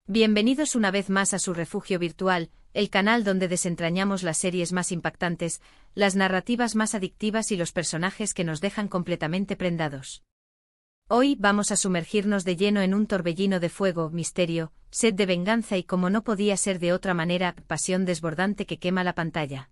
Bienvenidos una vez más a su refugio virtual, el canal donde desentrañamos las series más impactantes, las narrativas más adictivas y los personajes que nos dejan completamente prendados. Hoy vamos a sumergirnos de lleno en un torbellino de fuego, misterio, sed de venganza y, como no podía ser de otra manera, pasión desbordante que quema la pantalla.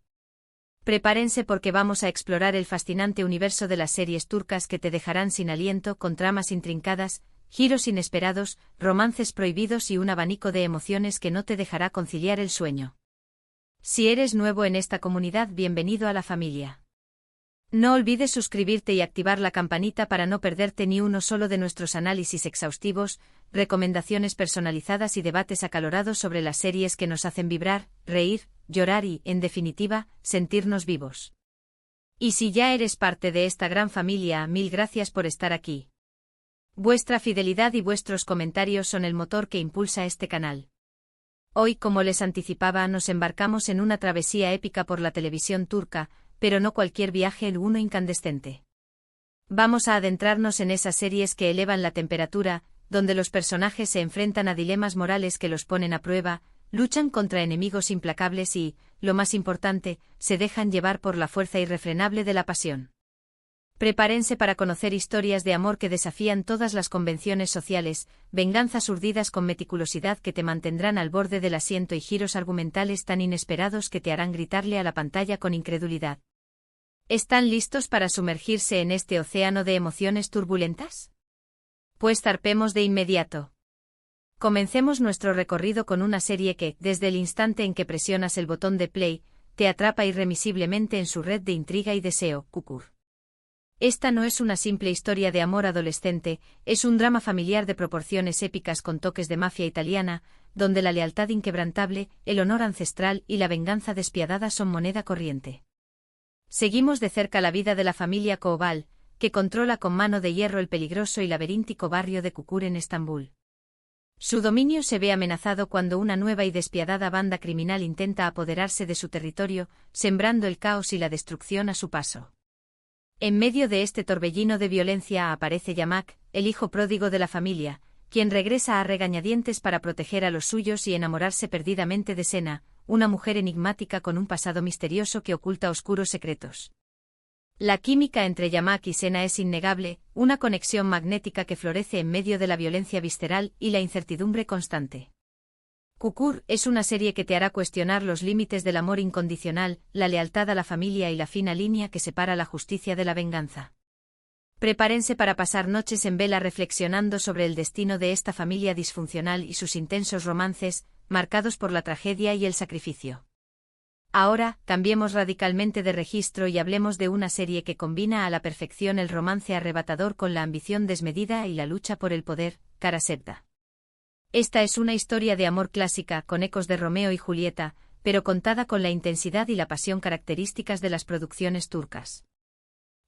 Prepárense porque vamos a explorar el fascinante universo de las series turcas que te dejarán sin aliento, con tramas intrincadas, giros inesperados, romances prohibidos y un abanico de emociones que no te dejará conciliar el sueño. Si eres nuevo en esta comunidad, bienvenido a la familia. No olvides suscribirte y activar la campanita para no perderte ni uno solo de nuestros análisis exhaustivos, recomendaciones personalizadas y debates acalorados sobre las series que nos hacen vibrar, reír, llorar y, en definitiva, sentirnos vivos. Y si ya eres parte de esta gran familia, mil gracias por estar aquí. Vuestra fidelidad y vuestros comentarios son el motor que impulsa este canal. Hoy, como les anticipaba, nos embarcamos en una travesía épica por la televisión turca, pero no cualquier viaje, el uno incandescente. Vamos a adentrarnos en esas series que elevan la temperatura, donde los personajes se enfrentan a dilemas morales que los ponen a prueba, luchan contra enemigos implacables y, lo más importante, se dejan llevar por la fuerza irrefrenable de la pasión. Prepárense para conocer historias de amor que desafían todas las convenciones sociales, venganzas urdidas con meticulosidad que te mantendrán al borde del asiento y giros argumentales tan inesperados que te harán gritarle a la pantalla con incredulidad. ¿Están listos para sumergirse en este océano de emociones turbulentas? Pues zarpemos de inmediato. Comencemos nuestro recorrido con una serie que, desde el instante en que presionas el botón de play, te atrapa irremisiblemente en su red de intriga y deseo, Kukur. Esta no es una simple historia de amor adolescente, es un drama familiar de proporciones épicas con toques de mafia italiana, donde la lealtad inquebrantable, el honor ancestral y la venganza despiadada son moneda corriente. Seguimos de cerca la vida de la familia Koval, que controla con mano de hierro el peligroso y laberíntico barrio de Kukur en Estambul. Su dominio se ve amenazado cuando una nueva y despiadada banda criminal intenta apoderarse de su territorio, sembrando el caos y la destrucción a su paso. En medio de este torbellino de violencia aparece Yamak, el hijo pródigo de la familia, quien regresa a regañadientes para proteger a los suyos y enamorarse perdidamente de Sena, una mujer enigmática con un pasado misterioso que oculta oscuros secretos. La química entre Yamak y Sena es innegable, una conexión magnética que florece en medio de la violencia visceral y la incertidumbre constante. Kukur es una serie que te hará cuestionar los límites del amor incondicional, la lealtad a la familia y la fina línea que separa la justicia de la venganza. Prepárense para pasar noches en vela reflexionando sobre el destino de esta familia disfuncional y sus intensos romances, marcados por la tragedia y el sacrificio. Ahora, cambiemos radicalmente de registro y hablemos de una serie que combina a la perfección el romance arrebatador con la ambición desmedida y la lucha por el poder, Karasevda. Esta es una historia de amor clásica, con ecos de Romeo y Julieta, pero contada con la intensidad y la pasión características de las producciones turcas.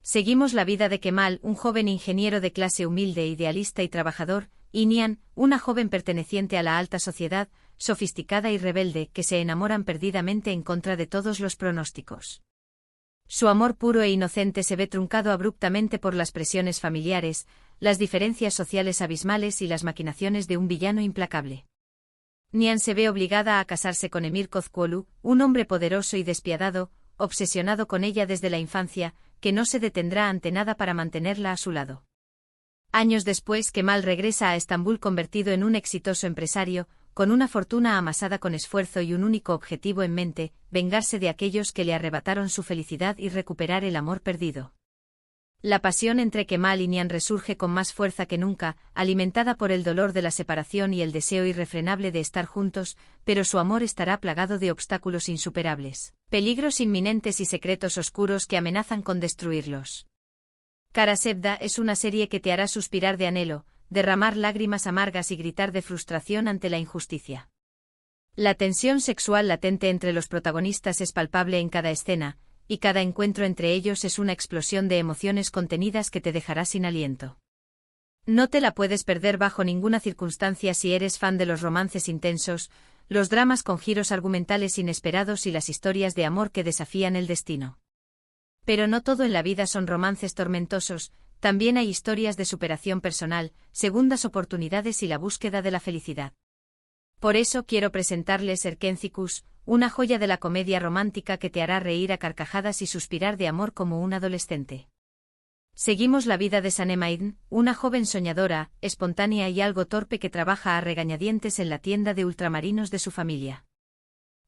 Seguimos la vida de Kemal, un joven ingeniero de clase humilde, idealista y trabajador, y Nihan, una joven perteneciente a la alta sociedad, sofisticada y rebelde, que se enamoran perdidamente en contra de todos los pronósticos. Su amor puro e inocente se ve truncado abruptamente por las presiones familiares, las diferencias sociales abismales y las maquinaciones de un villano implacable. Nihan se ve obligada a casarse con Emir Kozkuolu, un hombre poderoso y despiadado, obsesionado con ella desde la infancia, que no se detendrá ante nada para mantenerla a su lado. Años después, Kemal regresa a Estambul convertido en un exitoso empresario, con una fortuna amasada con esfuerzo y un único objetivo en mente: vengarse de aquellos que le arrebataron su felicidad y recuperar el amor perdido. La pasión entre Kemal y Nihan resurge con más fuerza que nunca, alimentada por el dolor de la separación y el deseo irrefrenable de estar juntos, pero su amor estará plagado de obstáculos insuperables, peligros inminentes y secretos oscuros que amenazan con destruirlos. Karasevda es una serie que te hará suspirar de anhelo, derramar lágrimas amargas y gritar de frustración ante la injusticia. La tensión sexual latente entre los protagonistas es palpable en cada escena, y cada encuentro entre ellos es una explosión de emociones contenidas que te dejará sin aliento. No te la puedes perder bajo ninguna circunstancia si eres fan de los romances intensos, los dramas con giros argumentales inesperados y las historias de amor que desafían el destino. Pero no todo en la vida son romances tormentosos, también hay historias de superación personal, segundas oportunidades y la búsqueda de la felicidad. Por eso quiero presentarles Erkenzicus, una joya de la comedia romántica que te hará reír a carcajadas y suspirar de amor como un adolescente. Seguimos la vida de Sanemaiden, una joven soñadora, espontánea y algo torpe que trabaja a regañadientes en la tienda de ultramarinos de su familia.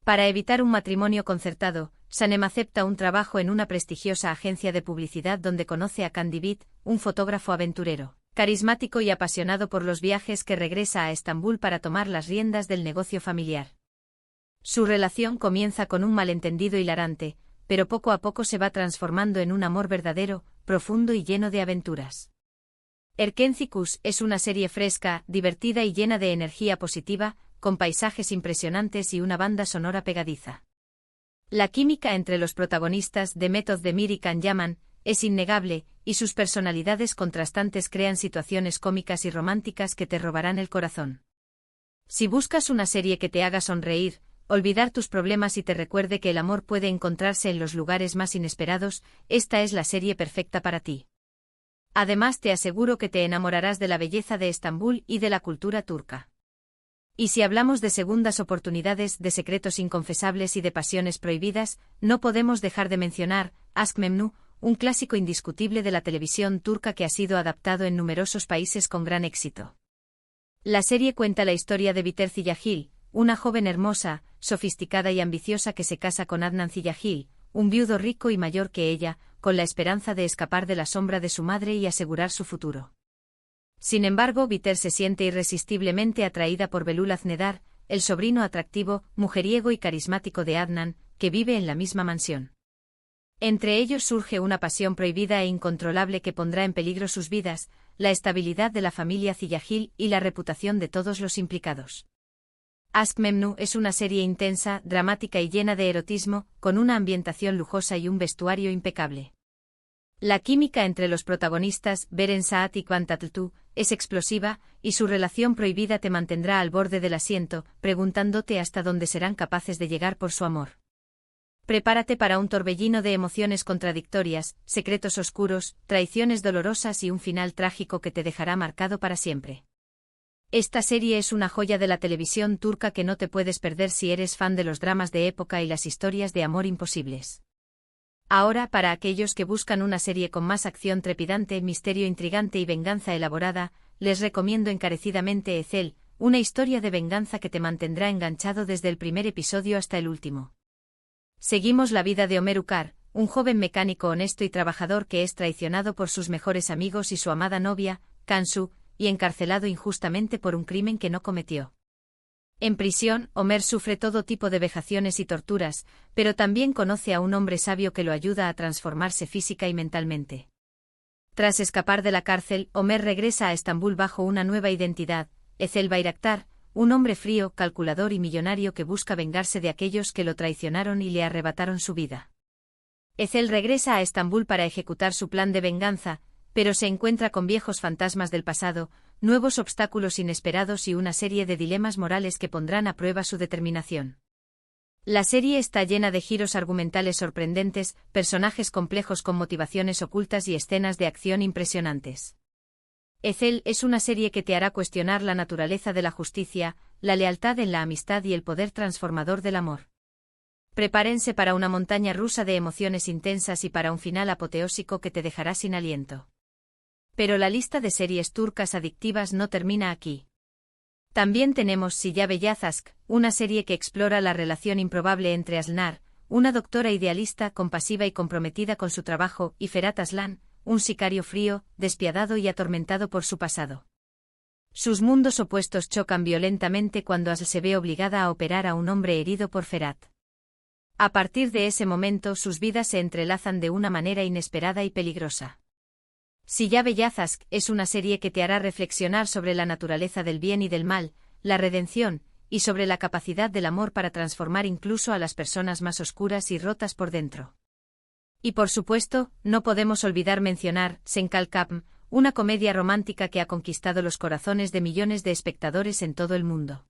Para evitar un matrimonio concertado, Sanem acepta un trabajo en una prestigiosa agencia de publicidad donde conoce a Candy Beat, un fotógrafo aventurero, carismático y apasionado por los viajes que regresa a Estambul para tomar las riendas del negocio familiar. Su relación comienza con un malentendido hilarante, pero poco a poco se va transformando en un amor verdadero, profundo y lleno de aventuras. Erkenzicus es una serie fresca, divertida y llena de energía positiva, con paisajes impresionantes y una banda sonora pegadiza. La química entre los protagonistas de Method Demir y Can Yaman es innegable, y sus personalidades contrastantes crean situaciones cómicas y románticas que te robarán el corazón. Si buscas una serie que te haga sonreír, olvidar tus problemas y te recuerde que el amor puede encontrarse en los lugares más inesperados, esta es la serie perfecta para ti. Además te aseguro que te enamorarás de la belleza de Estambul y de la cultura turca. Y si hablamos de segundas oportunidades, de secretos inconfesables y de pasiones prohibidas, no podemos dejar de mencionar Aşk Memnu, un clásico indiscutible de la televisión turca que ha sido adaptado en numerosos países con gran éxito. La serie cuenta la historia de Biter Ziyagil, una joven hermosa, sofisticada y ambiciosa que se casa con Adnan Ziyagil, un viudo rico y mayor que ella, con la esperanza de escapar de la sombra de su madre y asegurar su futuro. Sin embargo, Biter se siente irresistiblemente atraída por Belul Aznedar, el sobrino atractivo, mujeriego y carismático de Adnan, que vive en la misma mansión. Entre ellos surge una pasión prohibida e incontrolable que pondrá en peligro sus vidas, la estabilidad de la familia Ziyagil y la reputación de todos los implicados. Aşk Memnu es una serie intensa, dramática y llena de erotismo, con una ambientación lujosa y un vestuario impecable. La química entre los protagonistas, Beren Saat y Kwan Tatltu, es explosiva, y su relación prohibida te mantendrá al borde del asiento, preguntándote hasta dónde serán capaces de llegar por su amor. Prepárate para un torbellino de emociones contradictorias, secretos oscuros, traiciones dolorosas y un final trágico que te dejará marcado para siempre. Esta serie es una joya de la televisión turca que no te puedes perder si eres fan de los dramas de época y las historias de amor imposibles. Ahora, para aquellos que buscan una serie con más acción trepidante, misterio intrigante y venganza elaborada, les recomiendo encarecidamente Ezel, una historia de venganza que te mantendrá enganchado desde el primer episodio hasta el último. Seguimos la vida de Ömer Ukar, un joven mecánico honesto y trabajador que es traicionado por sus mejores amigos y su amada novia, Cansu, y encarcelado injustamente por un crimen que no cometió. En prisión, Ömer sufre todo tipo de vejaciones y torturas, pero también conoce a un hombre sabio que lo ayuda a transformarse física y mentalmente. Tras escapar de la cárcel, Ömer regresa a Estambul bajo una nueva identidad, Ezel Bayraktar, un hombre frío, calculador y millonario que busca vengarse de aquellos que lo traicionaron y le arrebataron su vida. Ezel regresa a Estambul para ejecutar su plan de venganza, pero se encuentra con viejos fantasmas del pasado, nuevos obstáculos inesperados y una serie de dilemas morales que pondrán a prueba su determinación. La serie está llena de giros argumentales sorprendentes, personajes complejos con motivaciones ocultas y escenas de acción impresionantes. Ezel es una serie que te hará cuestionar la naturaleza de la justicia, la lealtad en la amistad y el poder transformador del amor. Prepárense para una montaña rusa de emociones intensas y para un final apoteósico que te dejará sin aliento. Pero la lista de series turcas adictivas no termina aquí. También tenemos Silla Beyaz Aşk, una serie que explora la relación improbable entre Aslınar, una doctora idealista, compasiva y comprometida con su trabajo, y Ferhat Aslan, un sicario frío, despiadado y atormentado por su pasado. Sus mundos opuestos chocan violentamente cuando Aslı se ve obligada a operar a un hombre herido por Ferhat. A partir de ese momento sus vidas se entrelazan de una manera inesperada y peligrosa. Silla Beyaz Aşk es una serie que te hará reflexionar sobre la naturaleza del bien y del mal, la redención, y sobre la capacidad del amor para transformar incluso a las personas más oscuras y rotas por dentro. Y por supuesto, no podemos olvidar mencionar Senkal Kapm, una comedia romántica que ha conquistado los corazones de millones de espectadores en todo el mundo.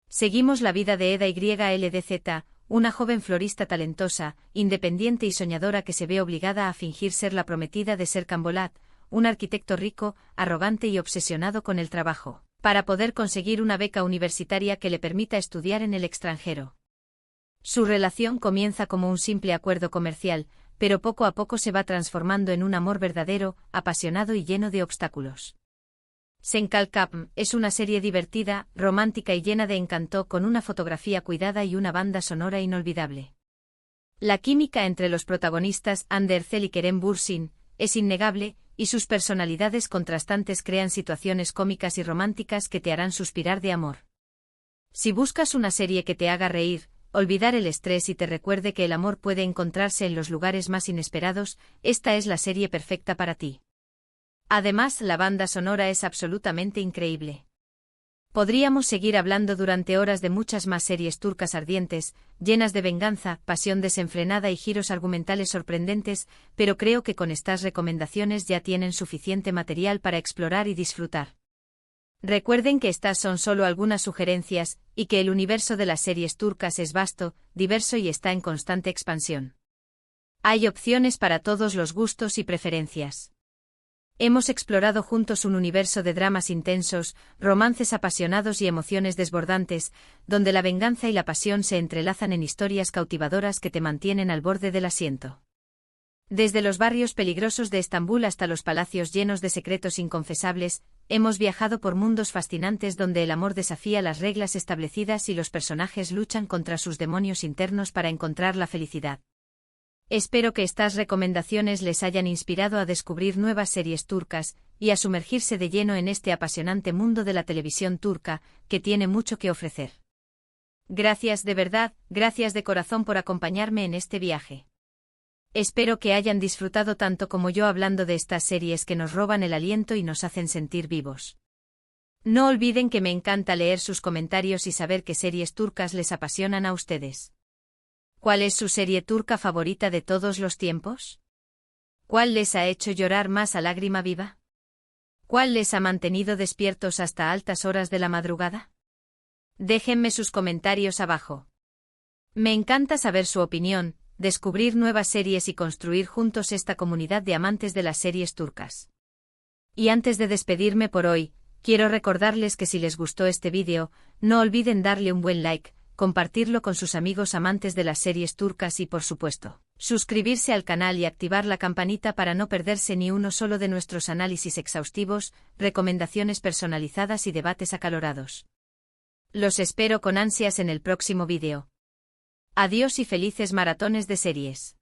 Seguimos la vida de Eda YLDZ, una joven florista talentosa, independiente y soñadora que se ve obligada a fingir ser la prometida de Serkan Bolat, un arquitecto rico, arrogante y obsesionado con el trabajo, para poder conseguir una beca universitaria que le permita estudiar en el extranjero. Su relación comienza como un simple acuerdo comercial, pero poco a poco se va transformando en un amor verdadero, apasionado y lleno de obstáculos. Senkalkam es una serie divertida, romántica y llena de encanto, con una fotografía cuidada y una banda sonora inolvidable. La química entre los protagonistas, Ander Zel y Kerem Bürsin, es innegable, y sus personalidades contrastantes crean situaciones cómicas y románticas que te harán suspirar de amor. Si buscas una serie que te haga reír, olvidar el estrés y te recuerde que el amor puede encontrarse en los lugares más inesperados, esta es la serie perfecta para ti. Además, la banda sonora es absolutamente increíble. Podríamos seguir hablando durante horas de muchas más series turcas ardientes, llenas de venganza, pasión desenfrenada y giros argumentales sorprendentes, pero creo que con estas recomendaciones ya tienen suficiente material para explorar y disfrutar. Recuerden que estas son solo algunas sugerencias, y que el universo de las series turcas es vasto, diverso y está en constante expansión. Hay opciones para todos los gustos y preferencias. Hemos explorado juntos un universo de dramas intensos, romances apasionados y emociones desbordantes, donde la venganza y la pasión se entrelazan en historias cautivadoras que te mantienen al borde del asiento. Desde los barrios peligrosos de Estambul hasta los palacios llenos de secretos inconfesables, hemos viajado por mundos fascinantes donde el amor desafía las reglas establecidas y los personajes luchan contra sus demonios internos para encontrar la felicidad. Espero que estas recomendaciones les hayan inspirado a descubrir nuevas series turcas y a sumergirse de lleno en este apasionante mundo de la televisión turca, que tiene mucho que ofrecer. Gracias de verdad, gracias de corazón por acompañarme en este viaje. Espero que hayan disfrutado tanto como yo hablando de estas series que nos roban el aliento y nos hacen sentir vivos. No olviden que me encanta leer sus comentarios y saber qué series turcas les apasionan a ustedes. ¿Cuál es su serie turca favorita de todos los tiempos? ¿Cuál les ha hecho llorar más a lágrima viva? ¿Cuál les ha mantenido despiertos hasta altas horas de la madrugada? Déjenme sus comentarios abajo. Me encanta saber su opinión, descubrir nuevas series y construir juntos esta comunidad de amantes de las series turcas. Y antes de despedirme por hoy, quiero recordarles que si les gustó este vídeo, no olviden darle un buen like, compartirlo con sus amigos amantes de las series turcas y, por supuesto, suscribirse al canal y activar la campanita para no perderse ni uno solo de nuestros análisis exhaustivos, recomendaciones personalizadas y debates acalorados. Los espero con ansias en el próximo vídeo. Adiós y felices maratones de series.